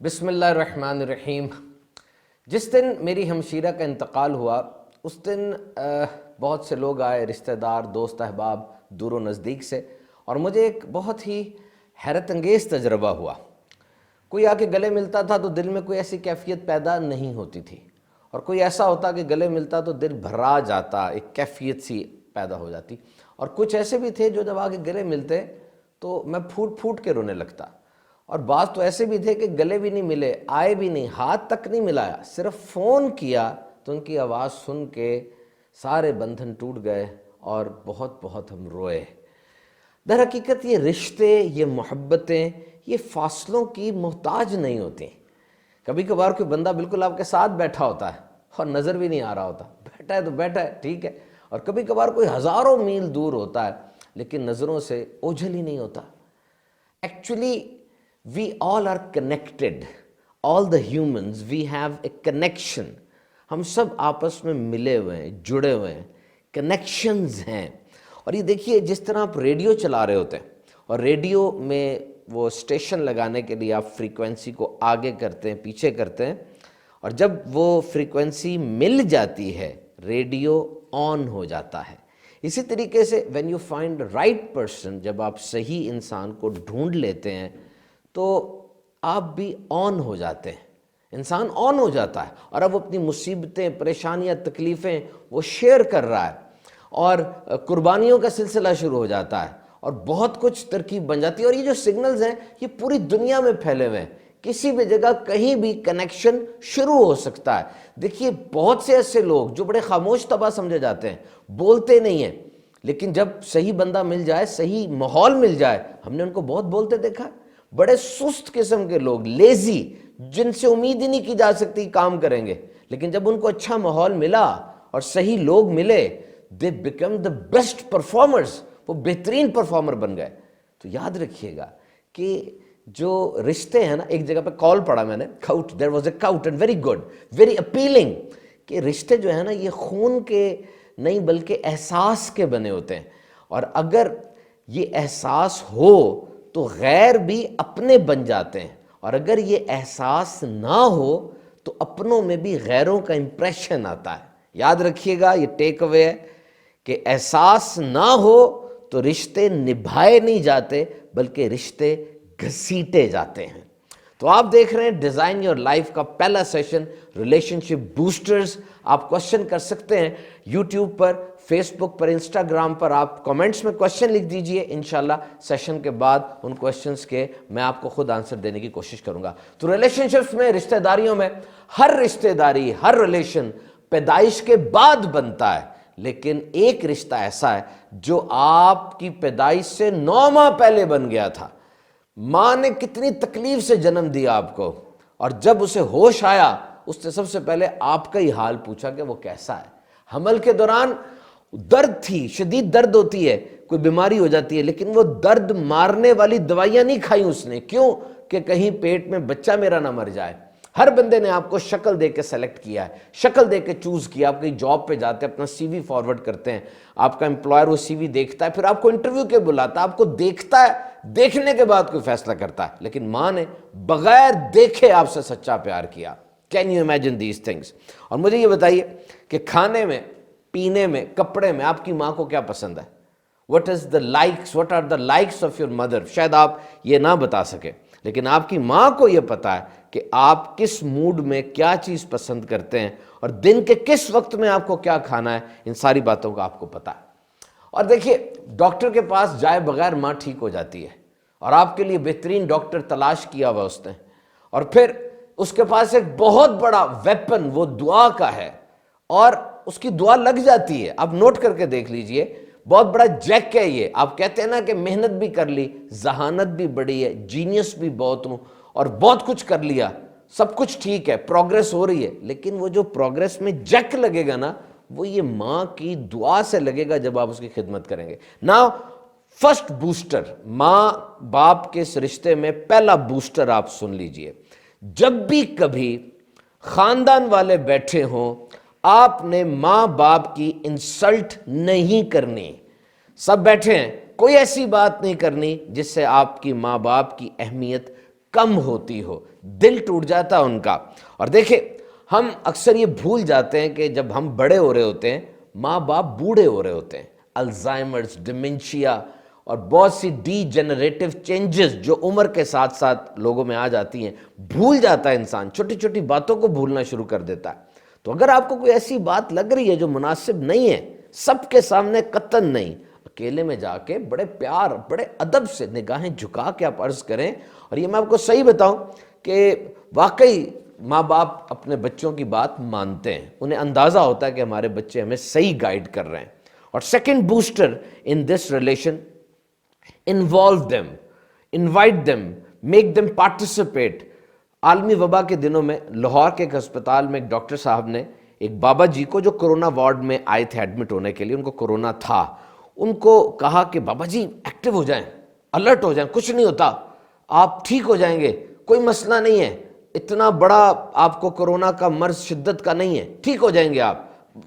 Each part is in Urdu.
بسم اللہ الرحمن الرحیم۔ جس دن میری ہمشیرہ کا انتقال ہوا اس دن بہت سے لوگ آئے، رشتہ دار، دوست، احباب دور و نزدیک سے، اور مجھے ایک بہت ہی حیرت انگیز تجربہ ہوا۔ کوئی آ کے گلے ملتا تھا تو دل میں کوئی ایسی کیفیت پیدا نہیں ہوتی تھی، اور کوئی ایسا ہوتا کہ گلے ملتا تو دل بھرا جاتا، ایک کیفیت سی پیدا ہو جاتی، اور کچھ ایسے بھی تھے جو جب آ کے گلے ملتے تو میں پھوٹ پھوٹ کے رونے لگتا، اور بعض تو ایسے بھی تھے کہ گلے بھی نہیں ملے، آئے بھی نہیں، ہاتھ تک نہیں ملایا، صرف فون کیا تو ان کی آواز سن کے سارے بندھن ٹوٹ گئے اور بہت بہت ہم روئے۔ در حقیقت یہ رشتے، یہ محبتیں، یہ فاصلوں کی محتاج نہیں ہوتی۔ کبھی کبھار کوئی بندہ بالکل آپ کے ساتھ بیٹھا ہوتا ہے اور نظر بھی نہیں آ رہا ہوتا، بیٹھا ہے تو بیٹھا ہے، ٹھیک ہے، اور کبھی کبھار کوئی ہزاروں میل دور ہوتا ہے لیکن نظروں سے اوجھل ہی نہیں ہوتا۔ Actually we all are connected, all the humans, we have a connection. ہم سب آپس میں ملے ہوئے ہیں، جڑے ہوئے ہیں، کنیکشنز ہیں۔ اور یہ دیکھیے، جس طرح آپ ریڈیو چلا رہے ہوتے ہیں اور ریڈیو میں وہ اسٹیشن لگانے کے لیے آپ فریکوینسی کو آگے کرتے ہیں، پیچھے کرتے ہیں، اور جب وہ فریکوینسی مل جاتی ہے ریڈیو آن ہو جاتا ہے۔ اسی طریقے سے when you find the right person، جب آپ صحیح انسان کو ڈھونڈ لیتے ہیں تو آپ بھی آن ہو جاتے ہیں، انسان آن ہو جاتا ہے، اور اب اپنی مصیبتیں، پریشانیاں، تکلیفیں وہ شیئر کر رہا ہے، اور قربانیوں کا سلسلہ شروع ہو جاتا ہے، اور بہت کچھ ترکیب بن جاتی ہے۔ اور یہ جو سگنلز ہیں یہ پوری دنیا میں پھیلے ہوئے ہیں، کسی بھی جگہ کہیں بھی کنیکشن شروع ہو سکتا ہے۔ دیکھیے، بہت سے ایسے لوگ جو بڑے خاموش طبع سمجھے جاتے ہیں، بولتے نہیں ہیں، لیکن جب صحیح بندہ مل جائے، صحیح ماحول مل جائے، ہم نے ان کو بہت بولتے دیکھا ہے۔ بڑے سست قسم کے لوگ، لیزی، جن سے امید ہی نہیں کی جا سکتی کام کریں گے، لیکن جب ان کو اچھا ماحول ملا اور صحیح لوگ ملے، they become the best performers، وہ بہترین پرفارمر بن گئے۔ تو یاد رکھیے گا کہ جو رشتے ہیں نا، ایک جگہ پہ کال پڑھا میں نے، there was a cout and very good, very appealing، کہ رشتے جو ہیں نا یہ خون کے نہیں بلکہ احساس کے بنے ہوتے ہیں، اور اگر یہ احساس ہو تو غیر بھی اپنے بن جاتے ہیں، اور اگر یہ احساس نہ ہو تو اپنوں میں بھی غیروں کا امپریشن آتا ہے۔ یاد رکھیے گا، یہ ٹیک اوے ہے کہ احساس نہ ہو تو رشتے نبھائے نہیں جاتے بلکہ رشتے گھسیٹے جاتے ہیں۔ تو آپ دیکھ رہے ہیں ڈیزائن یور لائف کا پہلا سیشن، ریلیشن شپ بوسٹرز۔ آپ کوشچن کر سکتے ہیں یوٹیوب پر، فیس بک پر، انسٹاگرام پر، آپ کامنٹس میں کوشچن لکھ دیجئے، انشاءاللہ سیشن کے بعد ان کوشچنز کے میں آپ کو خود آنسر دینے کی کوشش کروں گا۔ تو ریلیشن شپس میں، رشتہ داریوں میں، ہر رشتہ داری، ہر ریلیشن پیدائش کے بعد بنتا ہے، لیکن ایک رشتہ ایسا ہے جو آپ کی پیدائش سے 9 ماہ پہلے بن گیا تھا۔ ماں نے کتنی تکلیف سے جنم دیا آپ کو، اور جب اسے ہوش آیا اس نے سب سے پہلے آپ کا ہی حال پوچھا کہ وہ کیسا ہے۔ حمل کے دوران درد تھی، شدید درد ہوتی ہے، کوئی بیماری ہو جاتی ہے، لیکن وہ درد مارنے والی دوائیاں نہیں کھائیں اس نے۔ کیوں؟ کہ کہیں پیٹ میں بچہ میرا نہ مر جائے۔ ہر بندے نے آپ کو شکل دے کے سیلیکٹ کیا ہے، شکل دے کے چوز کیا۔ آپ کہیں جاب پہ جاتے ہیں، اپنا سی وی فارورڈ کرتے ہیں، آپ کا امپلائر وہ سی وی دیکھتا ہے، پھر آپ کو انٹرویو کے بلاتا ہے، آپ کو دیکھتا ہے، دیکھنے کے بعد کوئی فیصلہ کرتا ہے، لیکن ماں نے بغیر دیکھے آپ سے سچا پیار کیا۔ Can you imagine these things? اور مجھے یہ بتائیے کہ کھانے میں، پینے میں، کپڑے میں آپ کی ماں کو کیا پسند ہے؟ What are the likes of your mother؟ شاید آپ یہ نہ بتا سکے، لیکن آپ کی ماں کو یہ پتا ہے کہ آپ کس موڈ میں کیا چیز پسند کرتے ہیں، اور دن کے کس وقت میں آپ کو کیا کھانا ہے، ان ساری باتوں کا آپ کو پتا ہے۔ اور دیکھیے، ڈاکٹر کے پاس جائے بغیر ماں ٹھیک ہو جاتی ہے، اور آپ کے لیے بہترین ڈاکٹر تلاش کیا ہوا اس نے، اور پھر اس کے پاس ایک بہت بڑا ویپن وہ دعا کا ہے، اور اس کی دعا لگ جاتی ہے۔ آپ نوٹ کر کے دیکھ لیجئے، بہت بڑا جیک ہے یہ۔ آپ کہتے ہیں نا کہ محنت بھی کر لی، ذہانت بھی بڑی ہے، جینیس بھی بہت ہوں، اور بہت کچھ کر لیا، سب کچھ ٹھیک ہے، پروگریس ہو رہی ہے، لیکن وہ جو پروگریس میں جیک لگے گا نا، وہ یہ ماں کی دعا سے لگے گا جب آپ اس کی خدمت کریں گے۔ نا فرسٹ بوسٹر، ماں باپ کے اس رشتے میں پہلا بوسٹر آپ سن لیجئے۔ جب بھی کبھی خاندان والے بیٹھے ہوں، آپ نے ماں باپ کی انسلٹ نہیں کرنی۔ سب بیٹھے ہیں، کوئی ایسی بات نہیں کرنی جس سے آپ کی ماں باپ کی اہمیت کم ہوتی ہو۔ دل ٹوٹ جاتا ان کا۔ اور دیکھیں ہم اکثر یہ بھول جاتے ہیں کہ جب ہم بڑے ہو رہے ہوتے ہیں ماں باپ بوڑھے ہو رہے ہوتے ہیں، الزائمرز، ڈیمنشیا اور بہت سی ڈی جنریٹو چینجز جو عمر کے ساتھ ساتھ لوگوں میں آ جاتی ہیں، بھول جاتا ہے انسان، چھوٹی چھوٹی باتوں کو بھولنا شروع کر دیتا ہے۔ تو اگر آپ کو کوئی ایسی بات لگ رہی ہے جو مناسب نہیں ہے، سب کے سامنے قطعاً نہیں، اکیلے میں جا کے بڑے پیار بڑے ادب سے نگاہیں جھکا کے آپ عرض کریں۔ اور یہ میں آپ کو صحیح بتاؤں کہ واقعی ماں باپ اپنے بچوں کی بات مانتے ہیں، انہیں اندازہ ہوتا ہے کہ ہمارے بچے ہمیں صحیح گائیڈ کر رہے ہیں۔ اور second booster in this relation, involve them, invite them, make them participate. عالمی وبا کے دنوں میں لاہور کے ایک ہسپتال میں ایک ڈاکٹر صاحب نے ایک بابا جی کو جو کرونا وارڈ میں آئے تھے ایڈمٹ ہونے کے لیے، ان کو کرونا تھا، ان کو کہا کہ بابا جی ایکٹیو ہو جائیں، الرٹ ہو جائیں، کچھ نہیں ہوتا، آپ ٹھیک ہو جائیں گے، کوئی مسئلہ نہیں ہے، اتنا بڑا آپ کو کرونا کا مرض شدت کا نہیں ہے، ٹھیک ہو جائیں گے آپ،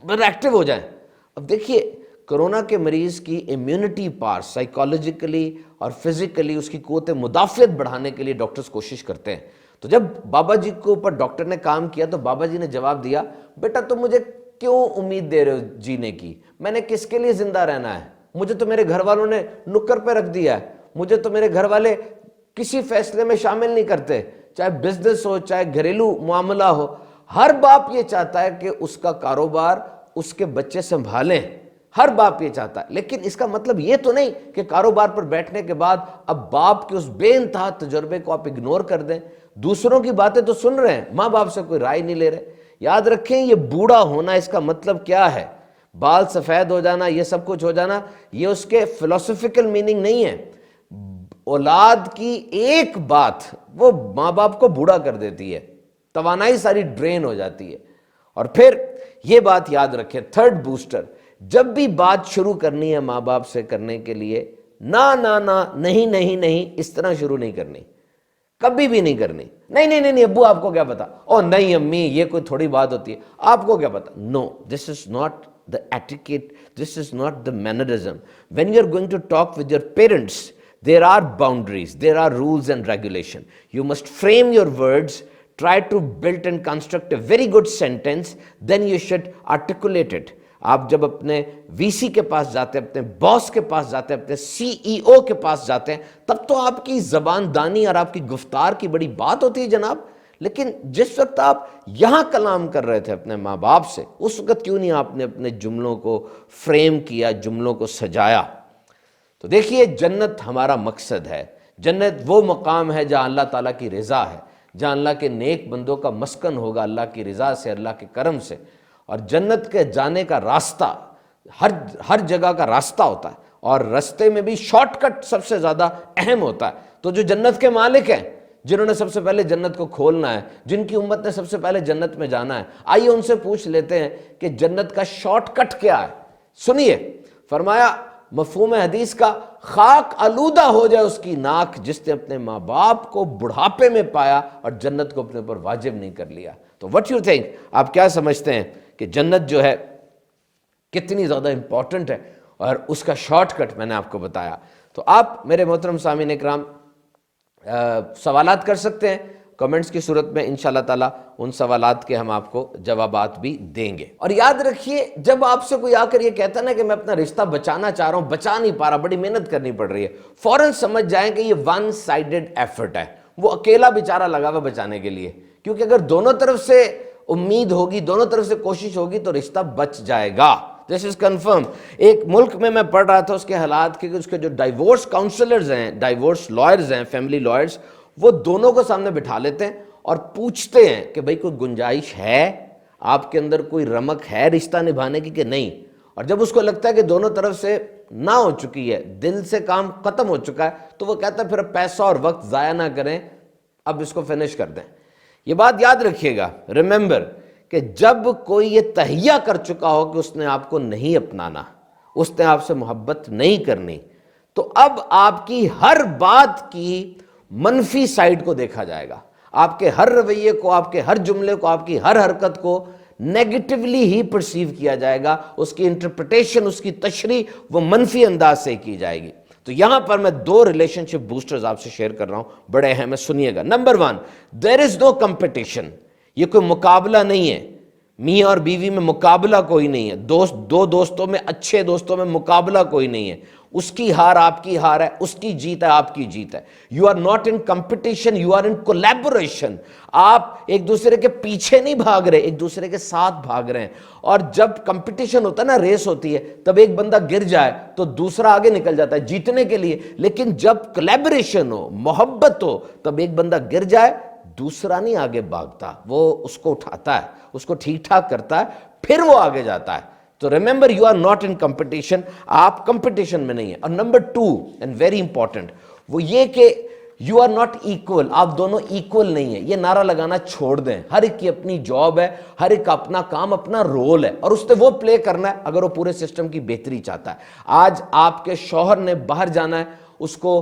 بس ایکٹیو ہو جائیں۔ اب دیکھیے کرونا کے مریض کی امیونٹی پار سائیکالوجیکلی اور فزیکلی اس کی قوت مدافعت بڑھانے کے لیے ڈاکٹرز کوشش کرتے ہیں۔ تو جب بابا جی کے اوپر ڈاکٹر نے کام کیا تو بابا جی نے جواب دیا، بیٹا تم مجھے کیوں امید دے رہے ہو جینے کی؟ میں نے کس کے لیے زندہ رہنا ہے؟ مجھے تو میرے گھر والوں نے نکر پہ رکھ دیا ہے، مجھے تو میرے گھر والے کسی فیصلے میں شامل نہیں کرتے، چاہے بزنس ہو چاہے گھریلو معاملہ ہو۔ ہر باپ یہ چاہتا ہے کہ اس کا کاروبار اس کے بچے سنبھالیں، ہر باپ یہ چاہتا ہے، لیکن اس کا مطلب یہ تو نہیں کہ کاروبار پر بیٹھنے کے بعد اب باپ کے اس بے انتہا تجربے کو آپ اگنور کر دیں۔ دوسروں کی باتیں تو سن رہے ہیں، ماں باپ سے کوئی رائے نہیں لے رہے۔ یاد رکھیں یہ بوڑھا ہونا اس کا مطلب کیا ہے، بال سفید ہو جانا، یہ سب کچھ ہو جانا، یہ اس کے فلسفیکل میننگ نہیں ہے۔ اولاد کی ایک بات وہ ماں باپ کو بوڑھا کر دیتی ہے، توانائی ساری ڈرین ہو جاتی ہے۔ اور پھر یہ بات یاد رکھیں، تھرڈ بوسٹر، جب بھی بات شروع کرنی ہے ماں باپ سے کرنے کے لیے، نہ نہیں نہیں نہیں اس طرح شروع نہیں کرنی، کبھی بھی نہیں کرنی۔ نہیں نہیں نہیں ابو آپ کو کیا پتا، او نہیں امی یہ کوئی تھوڑی بات ہوتی ہے، آپ کو کیا پتا۔ No, this is not the etiquette, this is not the mannerism. When you're going to talk with your parents, there are boundaries, there are rules and regulation. You must frame your words, try to build and construct a very good sentence, then you should articulate it. آپ جب اپنے وی سی کے پاس جاتے ہیں، اپنے باس کے پاس جاتے ہیں، اپنے سی ای او کے پاس جاتے ہیں، تب تو آپ کی زبان دانی اور آپ کی گفتار کی بڑی بات ہوتی ہے جناب۔ لیکن جس وقت آپ یہاں کلام کر رہے تھے اپنے ماں باپ سے، اس وقت کیوں نہیں آپ نے اپنے جملوں کو فریم کیا، جملوں کو سجایا؟ تو دیکھیے جنت ہمارا مقصد ہے، جنت وہ مقام ہے جہاں اللہ تعالیٰ کی رضا ہے، جہاں اللہ کے نیک بندوں کا مسکن ہوگا اللہ کی رضا سے، اللہ کے کرم سے۔ اور جنت کے جانے کا راستہ ہر جگہ کا راستہ ہوتا ہے، اور راستے میں بھی شارٹ کٹ سب سے زیادہ اہم ہوتا ہے۔ تو جو جنت کے مالک ہیں، جنہوں نے سب سے پہلے جنت کو کھولنا ہے، جن کی امت نے سب سے پہلے جنت میں جانا ہے، آئیے ان سے پوچھ لیتے ہیں کہ جنت کا شارٹ کٹ کیا ہے۔ سنیے، فرمایا مفہوم حدیث کا، خاک آلودہ ہو جائے اس کی ناک جس نے اپنے ماں باپ کو بڑھاپے میں پایا اور جنت کو اپنے اوپر واجب نہیں کر لیا۔ تو وٹ یو تھنک، آپ کیا سمجھتے ہیں کہ جنت جو ہے کتنی زیادہ امپورٹنٹ ہے، اور اس کا شارٹ کٹ میں نے آپ کو بتایا۔ تو آپ میرے محترم سامعین اکرام سوالات کر سکتے ہیں کمنٹس کی صورت میں، انشاءاللہ تعالیٰ ان سوالات کے ہم آپ کو جوابات بھی دیں گے۔ اور یاد رکھیے جب آپ سے کوئی آ کر یہ کہتا ہے نا کہ میں اپنا رشتہ بچانا چاہ رہا ہوں، بچا نہیں پا رہا، بڑی محنت کرنی پڑ رہی ہے، فوراً سمجھ جائیں کہ یہ ون سائیڈڈ ایفرٹ ہے، وہ اکیلا بیچارہ لگا ہوا بچانے کے لیے، کیونکہ اگر دونوں طرف سے امید ہوگی، دونوں طرف سے کوشش ہوگی تو رشتہ بچ جائے گا۔ دس از کنفرم۔ ایک ملک میں پڑھ رہا تھا اس کے حالات کے، اس کے جو ڈائیورس کاؤنسلرز ہیں، ڈائیورس لائرز ہیں، فیملی لائرز، وہ دونوں کو سامنے بٹھا لیتے ہیں اور پوچھتے ہیں کہ بھئی کوئی گنجائش ہے آپ کے اندر، کوئی رمق ہے رشتہ نبھانے کی کہ نہیں؟ اور جب اس کو لگتا ہے کہ دونوں طرف سے نہ ہو چکی ہے، دل سے کام ختم ہو چکا ہے، تو وہ کہتا ہے پھر پیسہ اور وقت ضائع نہ کریں، اب اس کو فنش کر دیں۔ یہ بات یاد رکھیے گا، ریممبر، کہ جب کوئی یہ تہیہ کر چکا ہو کہ اس نے آپ کو نہیں اپنانا، اس نے آپ سے محبت نہیں کرنی، تو اب آپ کی ہر بات کی منفی سائیڈ کو دیکھا جائے گا، آپ کے ہر رویے کو، آپ کے ہر جملے کو، آپ کی ہر حرکت کو نیگیٹیولی ہی پرسیو کیا جائے گا، اس کی انٹرپریٹیشن، اس کی تشریح وہ منفی انداز سے کی جائے گی۔ تو یہاں پر میں 2 ریلیشن شپ بوسٹرز آپ سے شیئر کر رہا ہوں، بڑے اہم ہے، سنیے گا۔ نمبر 1، دیر از نو کمپٹیشن، یہ کوئی مقابلہ نہیں ہے، میاں اور بیوی میں مقابلہ کوئی نہیں ہے، دو دوستوں میں، اچھے دوستوں میں مقابلہ کوئی نہیں ہے، اس کی ہار آپ کی ہار ہے، اس کی جیت ہے آپ کی جیت ہے۔ You are not in competition, you are in collaboration. آپ ایک دوسرے کے پیچھے نہیں بھاگ رہے، ایک دوسرے کے ساتھ بھاگ رہے ہیں۔ اور جب کمپٹیشن ہوتا ہے نا، ریس ہوتی ہے، تب ایک بندہ گر جائے تو دوسرا آگے نکل جاتا ہے جیتنے کے لیے، لیکن جب کولیبوریشن ہو، محبت ہو، تب ایک بندہ گر جائے دوسرا نہیں آگے بھاگتا، وہ اس کو اٹھاتا ہے، اس کو ٹھیک ٹھاک کرتا ہے، پھر وہ آگے جاتا ہے۔ تو remember you are not in competition, آپ کمپٹیشن میں نہیں ہیں۔ اور نمبر 2 اینڈ ویری امپورٹنٹ، وہ یہ کہ یو آر ناٹ ایکول، آپ دونوں ایکول نہیں ہیں۔ یہ نعرہ لگانا چھوڑ دیں، ہر ایک کی اپنی جاب ہے، ہر ایک کا اپنا کام، اپنا رول ہے، اور اس نے وہ پلے کرنا ہے اگر وہ پورے سسٹم کی بہتری چاہتا ہے۔ آج آپ کے شوہر نے باہر جانا ہے، اس کو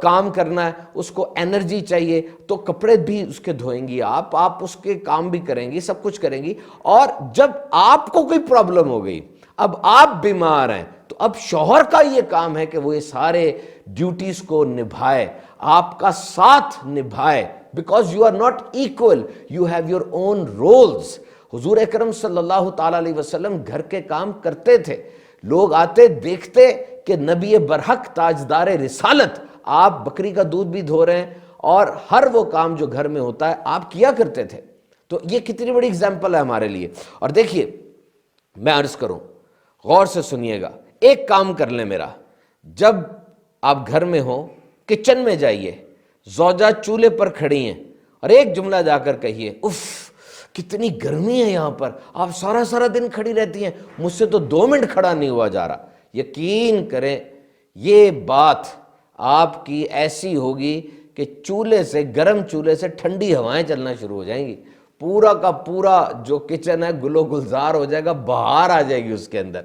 کام کرنا ہے، اس کو انرجی چاہیے، تو کپڑے بھی اس کے دھوئیں گی آپ اس کے کام بھی کریں گی، سب کچھ کریں گی۔ اور جب آپ کو کوئی پرابلم ہو گئی، اب آپ بیمار ہیں، تو اب شوہر کا یہ کام ہے کہ وہ یہ سارے ڈیوٹیز کو نبھائے، آپ کا ساتھ نبھائے، because you are not equal, you have your own rules. حضور اکرم صلی اللہ تعالیٰ علیہ وسلم گھر کے کام کرتے تھے، لوگ آتے دیکھتے کہ نبی برحق تاجدار رسالت، آپ بکری کا دودھ بھی دھو رہے ہیں، اور ہر وہ کام جو گھر میں ہوتا ہے آپ کیا کرتے تھے۔ تو یہ کتنی بڑی اگزامپل ہے ہمارے لیے۔ اور دیکھیے، میں عرض کروں، غور سے سنیے گا، ایک کام کر لیں میرا، جب آپ گھر میں ہوں، کچن میں جائیے، زوجہ چولہے پر کھڑی ہیں، اور ایک جملہ جا کر کہیے، اف کتنی گرمی ہے یہاں پر، آپ سارا دن کھڑی رہتی ہیں، مجھ سے تو 2 منٹ کھڑا نہیں ہوا جا رہا۔ یقین کریں یہ بات آپ کی ایسی ہوگی کہ چولہے سے، گرم چولہے سے ٹھنڈی ہوائیں چلنا شروع ہو جائیں گی، پورا کا پورا جو کچن ہے گلو گلزار ہو جائے گا، بہار آ جائے گی اس کے اندر۔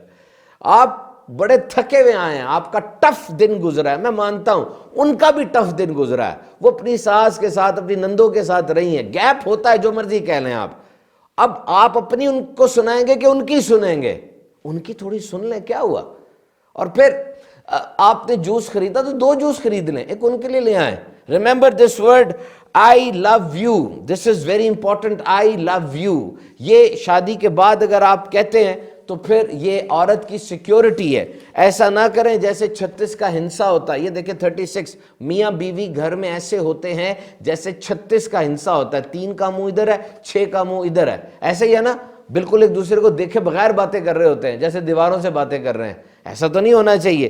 آپ بڑے تھکے ہوئے آئے ہیں، آپ کا ٹف دن گزرا ہے، میں مانتا ہوں ان کا بھی ٹف دن گزرا ہے، وہ اپنی ساس کے ساتھ، اپنی نندوں کے ساتھ رہی ہیں، گیپ ہوتا ہے، جو مرضی کہہ لیں آپ۔ اب آپ اپنی ان کو سنائیں گے کہ ان کی سنیں گے؟ ان کی تھوڑی سن لیں، کیا ہوا؟ اور پھر آپ نے جوس خریدا تو 2 جوس خرید لیں، ایک ان کے لیے لے آئیں۔ Remember this word, I love you, this is very important, I love you. یہ شادی کے بعد اگر آپ کہتے ہیں تو پھر یہ عورت کی سیکیورٹی ہے۔ ایسا نہ کریں جیسے 36 کا ہنسا ہوتا ہے۔ یہ دیکھیں 36، میاں بیوی گھر میں ایسے ہوتے ہیں جیسے 36 کا ہنسا ہوتا ہے، 3 کا منہ ادھر ہے، 6 کا منہ ادھر ہے، ایسے ہی ہے نا، بالکل ایک دوسرے کو دیکھے بغیر باتیں کر رہے ہوتے ہیں، جیسے دیواروں سے باتیں کر رہے ہیں۔ ایسا تو نہیں ہونا چاہیے۔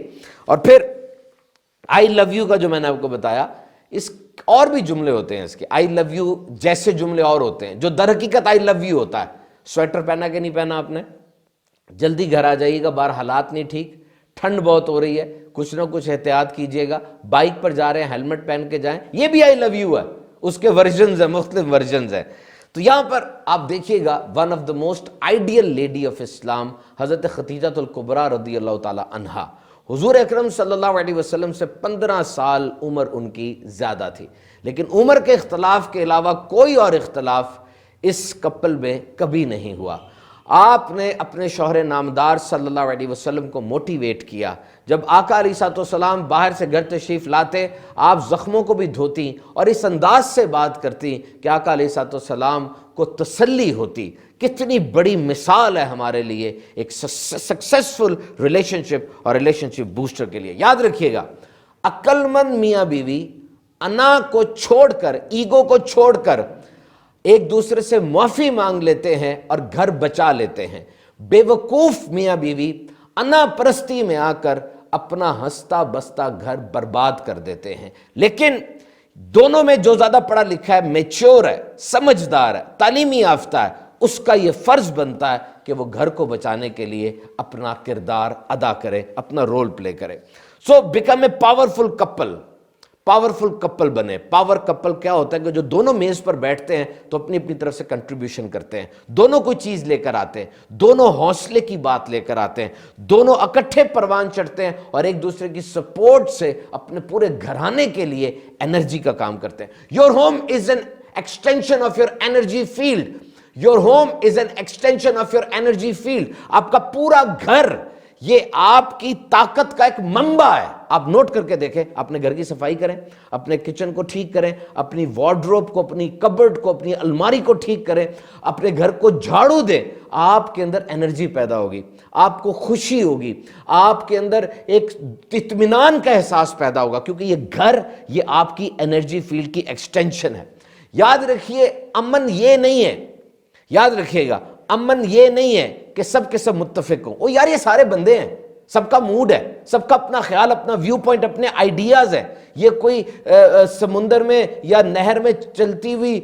اور پھر آئی لو یو کا جو میں نے آپ کو بتایا، اس اور بھی جملے ہوتے ہیں اس کے، آئی لو یو جیسے جملے اور ہوتے ہیں جو در حقیقت آئی لو یو ہوتا ہے۔ سویٹر پہنا کہ نہیں پہنا آپ نے؟ جلدی گھر آ جائیے گا، باہر حالات نہیں ٹھیک، ٹھنڈ بہت ہو رہی ہے، کچھ نہ کچھ احتیاط کیجئے گا، بائک پر جا رہے ہیں ہیلمٹ پہن کے جائیں، یہ بھی آئی لو یو ہے، اس کے ورژنز ہیں، مختلف ورژنز ہیں۔ تو یہاں پر آپ دیکھیے گا، one of the most ideal lady of Islam Hazrat Khadija الکبریٰ رضی اللہ تعالی عنہا، حضور اکرم صلی اللہ علیہ وسلم سے 15 سال عمر ان کی زیادہ تھی، لیکن عمر کے اختلاف کے علاوہ کوئی اور اختلاف اس کپل میں کبھی نہیں ہوا۔ آپ نے اپنے شوہر نامدار صلی اللہ علیہ وسلم کو موٹیویٹ کیا۔ جب آقا علیہ السلام باہر سے گھر تشریف لاتے، آپ زخموں کو بھی دھوتی اور اس انداز سے بات کرتی کہ آقا علیہ السلام کو تسلی ہوتی۔ کتنی بڑی مثال ہے ہمارے لیے ایک سکسیسفل ریلیشن شپ اور ریلیشن شپ بوسٹر کے لیے۔ یاد رکھیے گا، عقل مند میاں بیوی انا کو چھوڑ کر، ایگو کو چھوڑ کر ایک دوسرے سے معافی مانگ لیتے ہیں اور گھر بچا لیتے ہیں۔ بے وقوف میاں بیوی انا پرستی میں آ کر اپنا ہنستا بستا گھر برباد کر دیتے ہیں۔ لیکن دونوں میں جو زیادہ پڑھا لکھا ہے، میچور ہے، سمجھدار ہے، تعلیمی یافتہ ہے، اس کا یہ فرض بنتا ہے کہ وہ گھر کو بچانے کے لیے اپنا کردار ادا کرے، اپنا رول پلے کرے۔ So become a powerful couple, powerful couple بنے۔ پاور کپل کیا ہوتا ہے کہ جو دونوں میز پر بیٹھتے ہیں تو اپنی اپنی طرف سے کنٹریبیوشن کرتے ہیں، دونوں کوئی چیز لے کر آتے ہیں، دونوں حوصلے کی بات لے کر آتے ہیں، دونوں اکٹھے پروان چڑھتے ہیں اور ایک دوسرے کی سپورٹ سے اپنے پورے گھرانے کے لیے انرجی کا کام کرتے ہیں۔ Your home is an extension of your energy field, your home is an extension of your energy field. آپ کا پورا گھر یہ آپ کی طاقت کا ایک منبع ہے. آپ نوٹ کر کے دیکھیں, اپنے گھر کی صفائی کریں, اپنے کچن کو ٹھیک کریں, اپنی وارڈروب کو, اپنی کبرڈ کو, اپنی الماری کو ٹھیک کریں, اپنے گھر کو جھاڑو دیں, آپ کے اندر انرجی پیدا ہوگی, آپ کو خوشی ہوگی, آپ کے اندر ایک اطمینان کا احساس پیدا ہوگا, کیونکہ یہ گھر یہ آپ کی انرجی فیلڈ کی ایکسٹینشن ہے. یاد رکھیے امن یہ نہیں ہے, یاد رکھیے گا امن یہ نہیں ہے کہ سب کے سب متفق ہوں. او یار یہ سارے بندے ہیں, سب کا موڈ ہے, سب کا اپنا خیال, اپنا ویو پوائنٹ, اپنے آئیڈیاز ہیں. یہ کوئی سمندر میں یا نہر میں چلتی ہوئی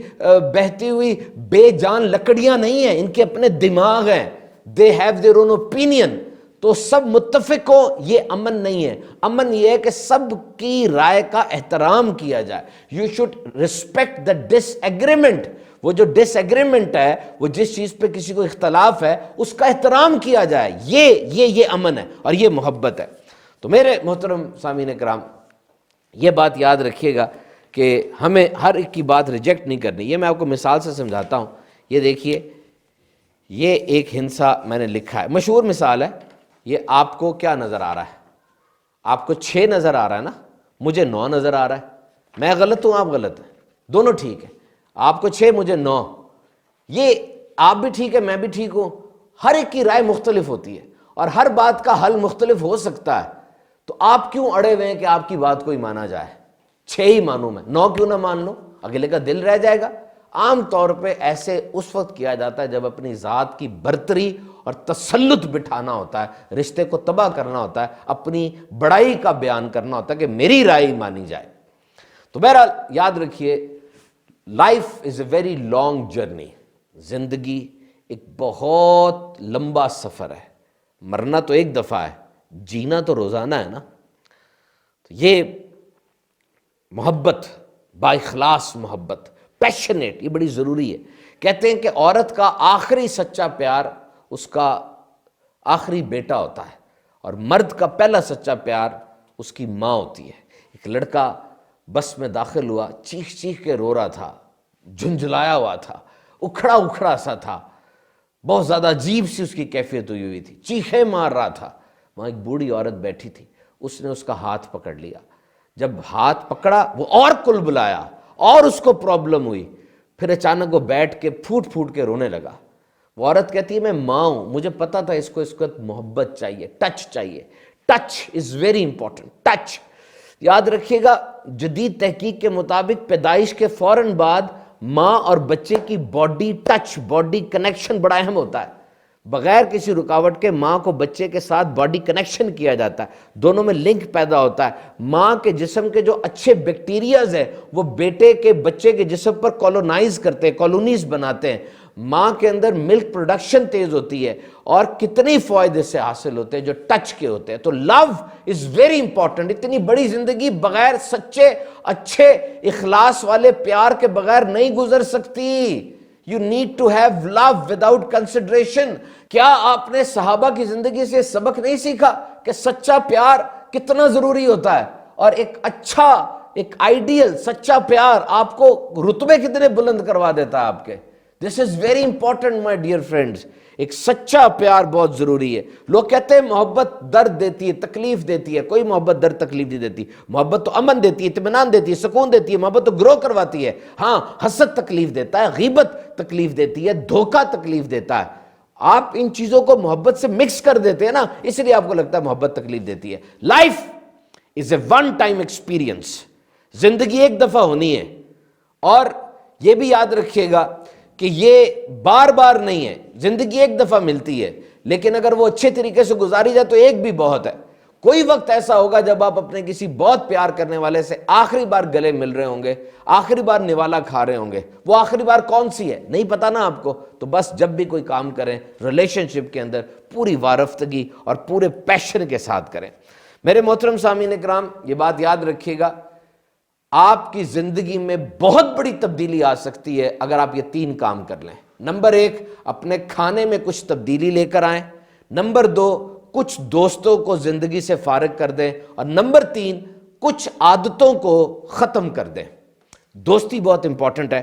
بہتی ہوئی بے جان لکڑیاں نہیں ہیں, ان کے اپنے دماغ ہیں. they have their own opinion. تو سب متفق ہو, یہ امن نہیں ہے. امن یہ ہے کہ سب کی رائے کا احترام کیا جائے. you should respect the disagreement. وہ جو ڈس ایگریمنٹ ہے, وہ جس چیز پہ کسی کو اختلاف ہے, اس کا احترام کیا جائے. یہ امن ہے اور یہ محبت ہے. تو میرے محترم سامعین کرام, یہ بات یاد رکھیے گا کہ ہمیں ہر ایک کی بات ریجیکٹ نہیں کرنی. یہ میں آپ کو مثال سے سمجھاتا ہوں. یہ دیکھیے, یہ ایک ہنسا میں نے لکھا ہے, مشہور مثال ہے. یہ آپ کو کیا نظر آ رہا ہے؟ آپ کو 6 نظر آ رہا ہے نا, مجھے 9 نظر آ رہا ہے. میں غلط ہوں, آپ غلط ہیں, دونوں ٹھیک ہیں. آپ کو 6, مجھے 9. یہ آپ بھی ٹھیک ہے, میں بھی ٹھیک ہوں. ہر ایک کی رائے مختلف ہوتی ہے اور ہر بات کا حل مختلف ہو سکتا ہے. تو آپ کیوں اڑے ہوئے ہیں کہ آپ کی بات کوئی مانا جائے؟ 6 ہی مانوں میں, 9 کیوں نہ مان لو؟ اگلے کا دل رہ جائے گا. عام طور پہ ایسے اس وقت کیا جاتا ہے جب اپنی ذات کی برتری اور تسلط بٹھانا ہوتا ہے, رشتے کو تباہ کرنا ہوتا ہے, اپنی بڑائی کا بیان کرنا ہوتا ہے کہ میری رائے مانی جائے. تو بہرحال یاد رکھیے, life is a very long journey. زندگی ایک بہت لمبا سفر ہے. مرنا تو ایک دفعہ ہے, جینا تو روزانہ ہے نا. تو یہ محبت, با اخلاص محبت, پیشنیٹ, یہ بڑی ضروری ہے. کہتے ہیں کہ عورت کا آخری سچا پیار اس کا آخری بیٹا ہوتا ہے, اور مرد کا پہلا سچا پیار اس کی ماں ہوتی ہے. ایک لڑکا بس میں داخل ہوا, چیخ چیخ کے رو رہا تھا, جھنجھلایا ہوا تھا, اکھڑا اکھڑا سا تھا, بہت زیادہ عجیب سی اس کی کیفیت ہوئی تھی, چیخیں مار رہا تھا. وہاں ایک بوڑھی عورت بیٹھی تھی, اس نے اس کا ہاتھ پکڑ لیا. جب ہاتھ پکڑا وہ اور کل بلایا اور اس کو پرابلم ہوئی. پھر اچانک وہ بیٹھ کے پھوٹ پھوٹ کے رونے لگا. وہ عورت کہتی ہے میں ماں ہوں, مجھے پتا تھا اس کو محبت چاہیے, ٹچ چاہیے. Touch is very important. Touch یاد رکھیے گا, جدید تحقیق کے مطابق پیدائش کے فوراً بعد ماں اور بچے کی باڈی ٹچ, باڈی کنیکشن بڑا اہم ہوتا ہے. بغیر کسی رکاوٹ کے ماں کو بچے کے ساتھ باڈی کنیکشن کیا جاتا ہے, دونوں میں لنک پیدا ہوتا ہے. ماں کے جسم کے جو اچھے بیکٹیریاز ہیں وہ بیٹے کے بچے کے جسم پر کالونائز کرتے ہیں, کالونیز بناتے ہیں. ماں کے اندر ملک پروڈکشن تیز ہوتی ہے, اور کتنے فوائد اس سے حاصل ہوتے ہیں جو ٹچ کے ہوتے ہیں. تو لو از ویری امپورٹنٹ. اتنی بڑی زندگی بغیر سچے اچھے اخلاص والے پیار کے بغیر نہیں گزر سکتی. You need to have love without consideration. کیا آپ نے صحابہ کی زندگی سے سبق نہیں سیکھا کہ سچا پیار کتنا ضروری ہوتا ہے؟ اور ایک اچھا, ایک آئیڈیل سچا پیار آپ کو رتبے کتنے بلند کروا دیتا ہے آپ کے. This is very important my dear friends. ایک سچا پیار بہت ضروری ہے. لوگ کہتے ہیں محبت درد دیتی ہے, تکلیف دیتی ہے. کوئی محبت درد تکلیف نہیں دیتی. محبت تو امن دیتی ہے, اطمینان دیتی ہے, سکون دیتی ہے. محبت تو گرو کرواتی ہے. ہاں حسد تکلیف دیتا ہے, غیبت تکلیف دیتی ہے, دھوکہ تکلیف دیتا ہے. آپ ان چیزوں کو محبت سے مکس کر دیتے ہیں نا, اس لیے آپ کو لگتا ہے محبت تکلیف دیتی ہے. Life is a one time experience. زندگی ایک دفعہ ہونی ہے, اور یہ بھی یاد رکھیے گا کہ یہ بار بار نہیں ہے. زندگی ایک دفعہ ملتی ہے, لیکن اگر وہ اچھے طریقے سے گزاری جائے تو ایک بھی بہت ہے. کوئی وقت ایسا ہوگا جب آپ اپنے کسی بہت پیار کرنے والے سے آخری بار گلے مل رہے ہوں گے, آخری بار نوالا کھا رہے ہوں گے. وہ آخری بار کون سی ہے نہیں پتا نا آپ کو. تو بس جب بھی کوئی کام کریں ریلیشن شپ کے اندر پوری وارفتگی اور پورے پیشن کے ساتھ کریں. میرے محترم سامعین کرام, یہ بات یاد رکھیے گا, آپ کی زندگی میں بہت بڑی تبدیلی آ سکتی ہے اگر آپ یہ 3 کام کر لیں. نمبر 1, اپنے کھانے میں کچھ تبدیلی لے کر آئیں. نمبر 2, کچھ دوستوں کو زندگی سے فارغ کر دیں. اور نمبر 3, کچھ عادتوں کو ختم کر دیں. دوستی بہت امپورٹنٹ ہے.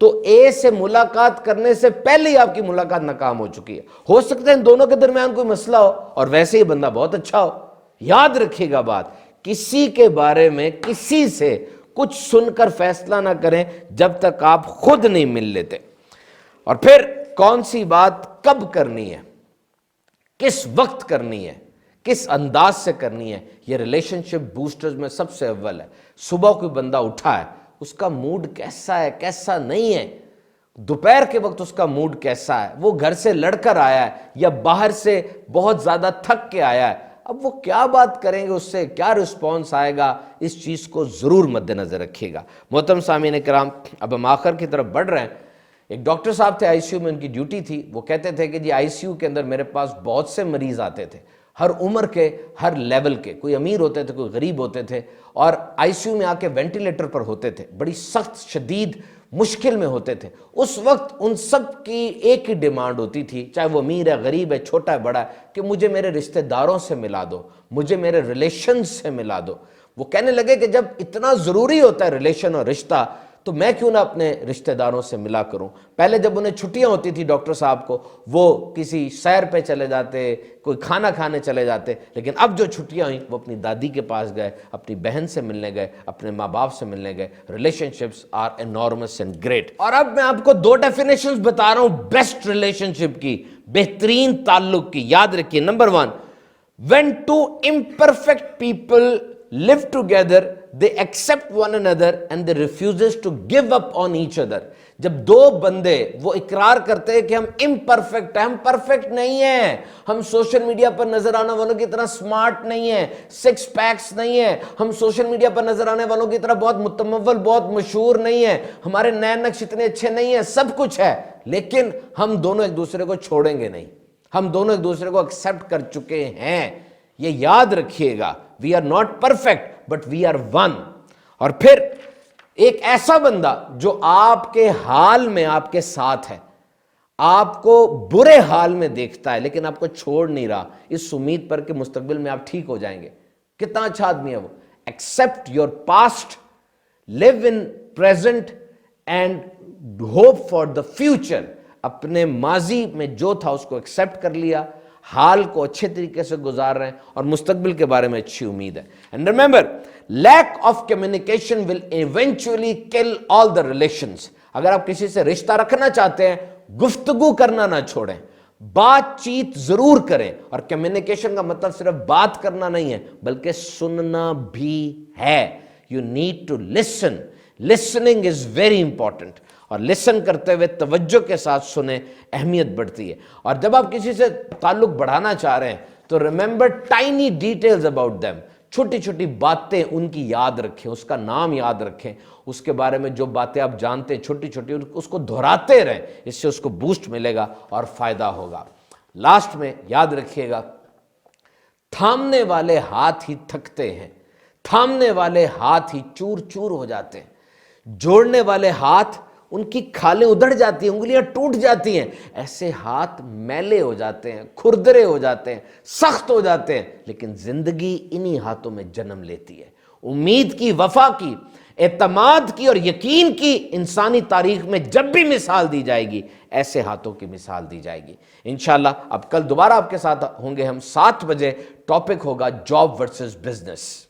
تو اے سے ملاقات کرنے سے پہلے ہی آپ کی ملاقات ناکام ہو چکی ہے. ہو سکتا ہے ان دونوں کے درمیان کوئی مسئلہ ہو اور ویسے ہی بندہ بہت اچھا ہو. یاد رکھیے گا بات, کسی کے بارے میں کسی سے کچھ سن کر فیصلہ نہ کریں جب تک آپ خود نہیں مل لیتے. اور پھر کون سی بات کب کرنی ہے, کس وقت کرنی ہے, کس انداز سے کرنی ہے, یہ ریلیشن شپ بوسٹرز میں سب سے اول ہے. صبح کوئی بندہ اٹھا ہے, اس کا موڈ کیسا ہے کیسا نہیں ہے, دوپہر کے وقت اس کا موڈ کیسا ہے, وہ گھر سے لڑ کر آیا ہے یا باہر سے بہت زیادہ تھک کے آیا ہے, اب وہ کیا بات کریں گے, اس سے کیا رسپانس آئے گا, اس چیز کو ضرور مد نظر رکھیے گا. محترم سامعین کرام, اب ہم آخر کی طرف بڑھ رہے ہیں. ایک ڈاکٹر صاحب تھے, آئی سی یو میں ان کی ڈیوٹی تھی. وہ کہتے تھے کہ جی آئی سی یو کے اندر میرے پاس بہت سے مریض آتے تھے, ہر عمر کے, ہر لیول کے, کوئی امیر ہوتے تھے, کوئی غریب ہوتے تھے, اور آئی سی یو میں آ کے وینٹیلیٹر پر ہوتے تھے, بڑی سخت شدید مشکل میں ہوتے تھے. اس وقت ان سب کی ایک ہی ڈیمانڈ ہوتی تھی, چاہے وہ امیر ہے, غریب ہے, چھوٹا ہے, بڑا ہے, کہ مجھے میرے رشتہ داروں سے ملا دو, مجھے میرے ریلیشن سے ملا دو. وہ کہنے لگے کہ جب اتنا ضروری ہوتا ہے ریلیشن اور رشتہ, تو میں کیوں نہ اپنے رشتہ داروں سے ملا کروں. پہلے جب انہیں چھٹیاں ہوتی تھی ڈاکٹر صاحب کو, وہ کسی سیر پہ چلے جاتے, کوئی کھانا کھانے چلے جاتے, لیکن اب جو چھٹیاں ہوئیں وہ اپنی دادی کے پاس گئے, اپنی بہن سے ملنے گئے, اپنے ماں باپ سے ملنے گئے. Relationships are enormous and great. اور اب میں آپ کو 2 ڈیفینیشنز بتا رہا ہوں بیسٹ ریلیشن شپ کی, بہترین تعلق کی. یاد رکھیے, number 1, when two imperfect people live together, they accept one another and they refuses to give up on each other. جب دو بندے وہ اقرار کرتے ہیں کہ ہم امپرفیکٹ ہیں, ہم پرفیکٹ نہیں ہیں, ہم سوشل میڈیا پر نظر آنے والوں کی طرح سمارٹ نہیں ہیں, 6 پیکس نہیں ہیں, ہم سوشل میڈیا پر نظر آنے والوں کی طرح بہت متمول, بہت مشہور نہیں ہیں, ہمارے نئے نقش اتنے اچھے نہیں ہیں, سب کچھ ہے, لیکن ہم دونوں ایک دوسرے کو چھوڑیں گے نہیں, ہم دونوں ایک دوسرے کو ایکسیپٹ کر چکے ہیں. یہ یاد رکھیے گا, we are not perfect but we are one. اور پھر ایک ایسا بندہ جو آپ کے حال میں آپ کے ساتھ ہے, آپ کو برے حال میں دیکھتا ہے لیکن آپ کو چھوڑ نہیں رہا, اس امید پر کہ مستقبل میں آپ ٹھیک ہو جائیں گے. کتنا اچھا آدمی ہے وہ. Accept your past, live in present and hope for the future. اپنے ماضی میں جو تھا اس کو ایکسیپٹ کر لیا, حال کو اچھے طریقے سے گزار رہے ہیں اور مستقبل کے بارے میں اچھی امید ہے. And remember, lack of communication will eventually کل آل دا ریلیشنز. اگر آپ کسی سے رشتہ رکھنا چاہتے ہیں, گفتگو کرنا نہ چھوڑیں, بات چیت ضرور کریں. اور کمیونیکیشن کا مطلب صرف بات کرنا نہیں ہے بلکہ سننا بھی ہے. You need to listen. Listening is very important, اور لسن کرتے ہوئے توجہ کے ساتھ سنیں, اہمیت بڑھتی ہے. اور جب آپ کسی سے تعلق بڑھانا چاہ رہے ہیں تو remember tiny details about them. چھوٹی چھوٹی باتیں ان کی یاد رکھیں, اس کا نام یاد رکھیں, اس کے بارے میں جو باتیں آپ جانتے ہیں چھوٹی چھوٹی اس کو دہراتے رہیں, اس سے اس کو بوسٹ ملے گا اور فائدہ ہوگا. لاسٹ میں یاد رکھیے گا, تھامنے والے ہاتھ ہی تھکتے ہیں, تھامنے والے ہاتھ ہی چور چور ہو جاتے ہیں, جوڑنے والے ہاتھ ان کی کھالیں ادھڑ جاتی ہیں, انگلیاں ٹوٹ جاتی ہیں. ایسے ہاتھ میلے ہو جاتے ہیں, کھردرے ہو جاتے ہیں, سخت ہو جاتے ہیں, لیکن زندگی انہی ہاتھوں میں جنم لیتی ہے. امید کی, وفا کی, اعتماد کی اور یقین کی انسانی تاریخ میں جب بھی مثال دی جائے گی, ایسے ہاتھوں کی مثال دی جائے گی. انشاءاللہ اب کل دوبارہ آپ کے ساتھ ہوں گے ہم 7 بجے. ٹاپک ہوگا جاب ورسز بزنس.